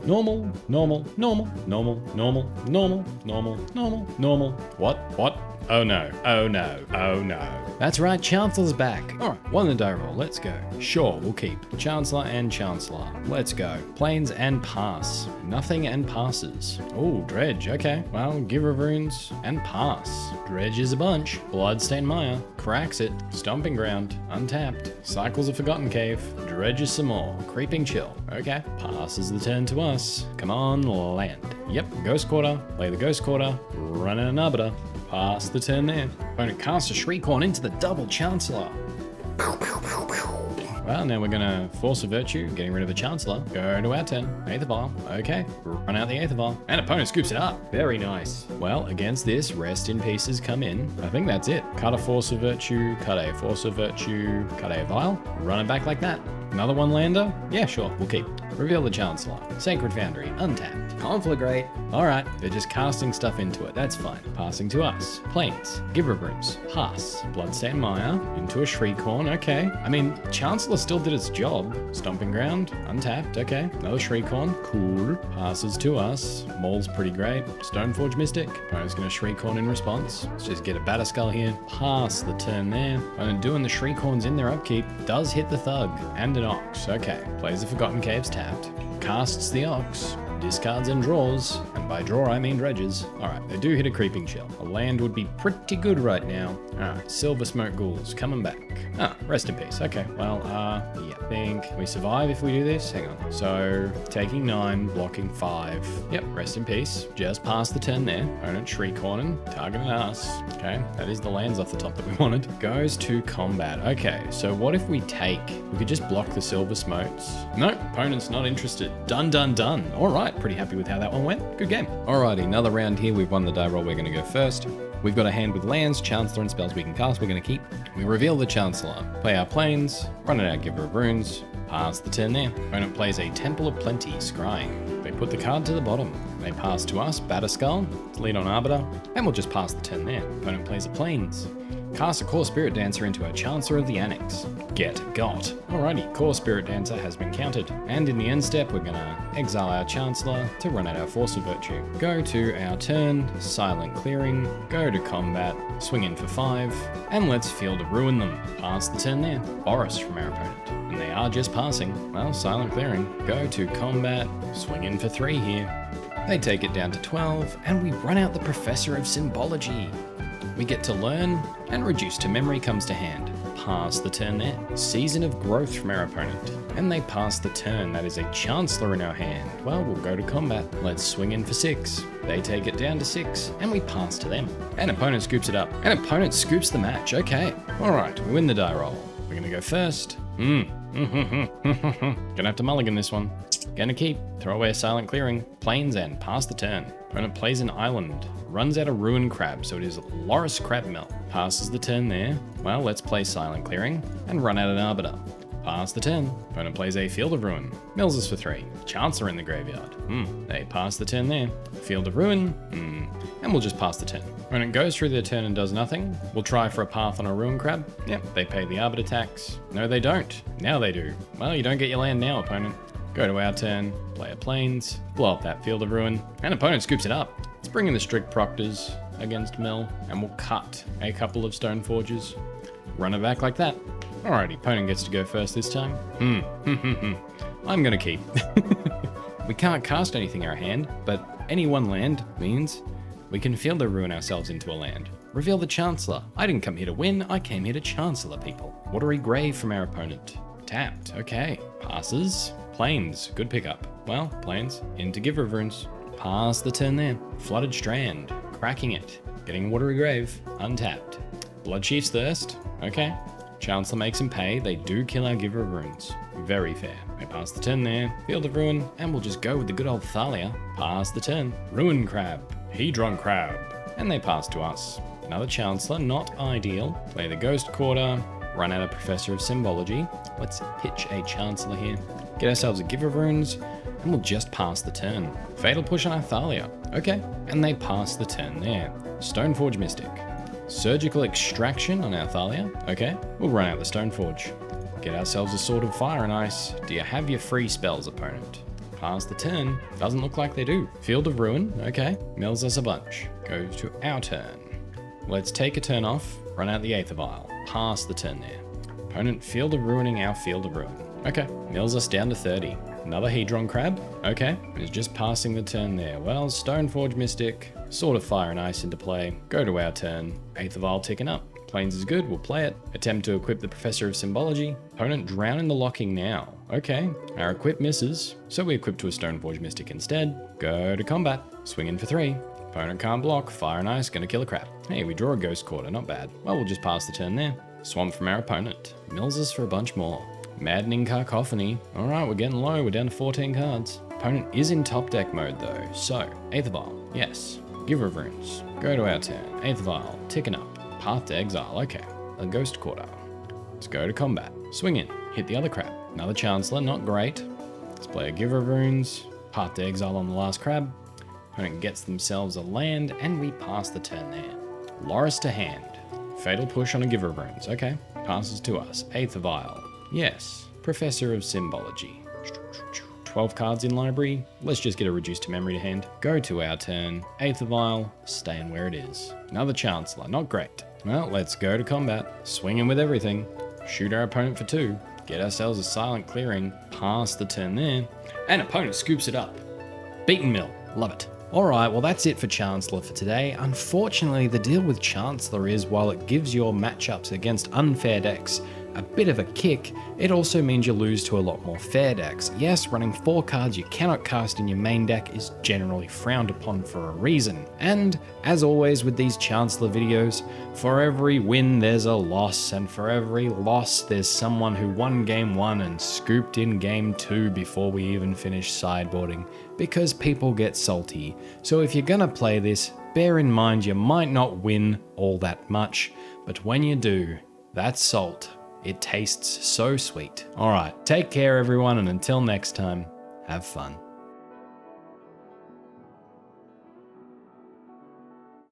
Normal, normal, normal, normal, normal, normal, normal, normal, normal. What? Oh no, oh no, oh no. That's right, Chancellor's back. Alright, one in the die roll, let's go. Sure, we'll keep. Chancellor and Chancellor. Let's go. Planes and pass. Nothing and passes. Oh, dredge, okay. Well, give her runes and pass. Dredge is a bunch. Bloodstained Mire. Cracks it. Stomping Ground. Untapped. Cycles of Forgotten Cave. Dredges some more. Creeping Chill. Okay. Passes the turn to us. Come on, land. Yep, Ghost Quarter. Play the Ghost Quarter. Run in an Arbiter. Pass the turn there. Opponent casts a Shriekhorn into the double Chancellor. Well, now we're gonna Force of Virtue, getting rid of the Chancellor. Go to our turn. Aether Okay. Run out the Aether and opponent scoops it up. Very nice. Well, against this, Rest in Pieces come in. I think that's it. Cut a Force of Virtue, cut a Force of Virtue, cut a Vial. Run it back like that. Another one lander? Yeah, sure, we'll keep. Reveal the Chancellor. Sacred Foundry, untapped. Conflagrate. Alright, they're just casting stuff into it, that's fine. Passing to us. Planes. Giver Brooms. Pass. Bloodstained Mire. Into a Shriekhorn, okay. I mean, Chancellor still did its job. Stomping Ground. Untapped, okay. Another Shriekhorn. Cool. Passes to us. Maul's pretty great. Stoneforge Mystic. Opponent's gonna Shriekhorn in response. Let's just get a Batterskull here. Pass the turn there. Opponent doing the Shriekhorns in their upkeep. Does hit the Thug. And an Ox, okay. Plays the Forgotten Caves tapped. Casts the Ox. Discards and draws, and by draw I mean dredges. Alright, they do hit a Creeping Chill. A land would be pretty good right now. Alright, Silver Smoke Ghouls coming back. Ah, rest in peace. Okay, well, yeah. I think we survive if we do this. Hang on. So, taking 9, blocking 5. Yep, rest in peace. Just past the turn there. Opponent Shriekhorn, targeting us. Okay, that is the lands off the top that we wanted. Goes to combat. Okay, so what if we take... We could just block the Silver Smokes. Nope, opponent's not interested. Done, done, done. Alright, pretty happy with how that one went. Good game. Alrighty, another round here. We've won the die roll. We're going to go first. We've got a hand with lands, Chancellor, and spells we can cast. We're going to keep. We reveal the Chancellor. Play our planes. Run it out, Giver of Runes. Pass the turn there. Opponent plays a Temple of Plenty, Scrying. They put the card to the bottom. They pass to us, Batterskull. Let's lead on Arbiter. And we'll just pass the turn there. Opponent plays a planes. Cast a Core Spirit Dancer into our Chancellor of the Annex. Get got. Alrighty, Core Spirit Dancer has been countered. And in the end step, we're gonna exile our Chancellor to run out our Force of Virtue. Go to our turn, Silent Clearing, go to combat, swing in for 5, and let's Field of Ruin them. Pass the turn there. Boris from our opponent. And they are just passing. Well, Silent Clearing. Go to combat, swing in for 3 here. They take it down to 12, and we run out the Professor of Symbology. We get to learn, and reduce to memory comes to hand. Pass the turn there. Season of Growth from our opponent. And they pass the turn. That is a Chancellor in our hand. Well, we'll go to combat. Let's swing in for 6. They take it down to 6, and we pass to them. And opponent scoops it up. And opponent scoops the match. Okay. Alright, we win the die roll. We're gonna go first. Gonna have to mulligan this one. Gonna keep. Throw away a Silent Clearing. Planes and pass the turn. Opponent plays an island. Runs out a Ruin Crab, so it is Loris Crabmelt. Passes the turn there. Well, let's play Silent Clearing and run out an Arbiter. Pass the turn. Opponent plays a Field of Ruin. Mills us for 3. Chancellor in the graveyard. They pass the turn there. Field of Ruin. And we'll just pass the turn. Opponent goes through their turn and does nothing. We'll try for a path on a Ruin Crab. Yep, they pay the Arbiter tax. No, they don't. Now they do. Well, you don't get your land now, opponent. Go to our turn, play a planes, blow up that Field of Ruin, and opponent scoops it up. Let's bring in the Strict Proctors against Mel, and we'll cut a couple of Stoneforges. Run it back like that. Alrighty, opponent gets to go first this time. I'm gonna keep. We can't cast anything in our hand, but any one land means we can Field of Ruin ourselves into a land. Reveal the Chancellor. I didn't come here to win, I came here to Chancellor people. Watery Grave from our opponent. Tapped, okay. Passes. Planes, good pickup. Well, planes, into Giver of Runes. Pass the turn there. Flooded Strand, cracking it. Getting Watery Grave, untapped. Bloodchief's Thirst, okay. Chancellor makes him pay, they do kill our Giver of Runes. Very fair. They pass the turn there. Field of Ruin, and we'll just go with the good old Thalia. Pass the turn. Ruin Crab, Hedron Crab. And they pass to us. Another Chancellor, not ideal. Play the Ghost Quarter. Run out a Professor of Symbology. Let's pitch a Chancellor here. Get ourselves a Giver of Runes, and we'll just pass the turn. Fatal Push on our Thalia. Okay, and they pass the turn there. Stoneforge Mystic. Surgical Extraction on our Thalia. Okay, we'll run out the Stoneforge. Get ourselves a Sword of Fire and Ice. Do you have your free spells, opponent? Pass the turn. Doesn't look like they do. Field of Ruin. Okay. Mills us a bunch. Goes to our turn. Let's take a turn off. Run out the Aether Vial. Pass the turn there. Opponent Field of Ruining our Field of Ruin. Okay. Mills us down to 30. Another Hedron Crab. Okay. Is just passing the turn there. Well, Stoneforge Mystic. Sort of Fire and Ice into play. Go to our turn. Aether Vial ticking up. Plains is good, we'll play it. Attempt to equip the Professor of Symbology. Opponent drown in the locking now. Okay, our equip misses, so we equip to a Stoneforge Mystic instead. Go to combat, swing in for 3. Opponent can't block, Fire and Ice, gonna kill a crab. Hey, we draw a Ghost Quarter, not bad. Well, we'll just pass the turn there. Swamp from our opponent. Mills us for a bunch more. Maddening Cacophony. Alright, we're getting low, we're down to 14 cards. Opponent is in top deck mode though, so Aether Vial, yes. Giver of Runes. Go to our turn. Aether Vial, ticking up. Path to Exile, okay. A Ghost Quarter. Let's go to combat. Swing in, hit the other crab. Another Chancellor, not great. Let's play a Giver of Runes. Path to Exile on the last crab. Opponent gets themselves a land, and we pass the turn there. Loris to hand. Fatal Push on a Giver of Runes, okay. Passes to us. Aether Vial. Yes. Professor of Symbology. 12 cards in library. Let's just get a reduced to memory to hand. Go to our turn. Aether Vial. Staying where it is. Another Chancellor, not great. Well, let's go to combat. Swing in with everything. Shoot our opponent for 2. Get ourselves a silent clearing. Pass the turn there. And opponent scoops it up. Beaten Mill. Love it. Alright, well that's it for Chancellor for today. Unfortunately, the deal with Chancellor is while it gives your matchups against unfair decks a bit of a kick, it also means you lose to a lot more fair decks. Yes, running 4 cards you cannot cast in your main deck is generally frowned upon for a reason. And, as always with these Chancellor videos, for every win there's a loss, and for every loss there's someone who won game 1 and scooped in game 2 before we even finish sideboarding, because people get salty. So if you're gonna play this, bear in mind you might not win all that much, but when you do, that's salt. It tastes so sweet. Alright, take care everyone, and until next time, have fun.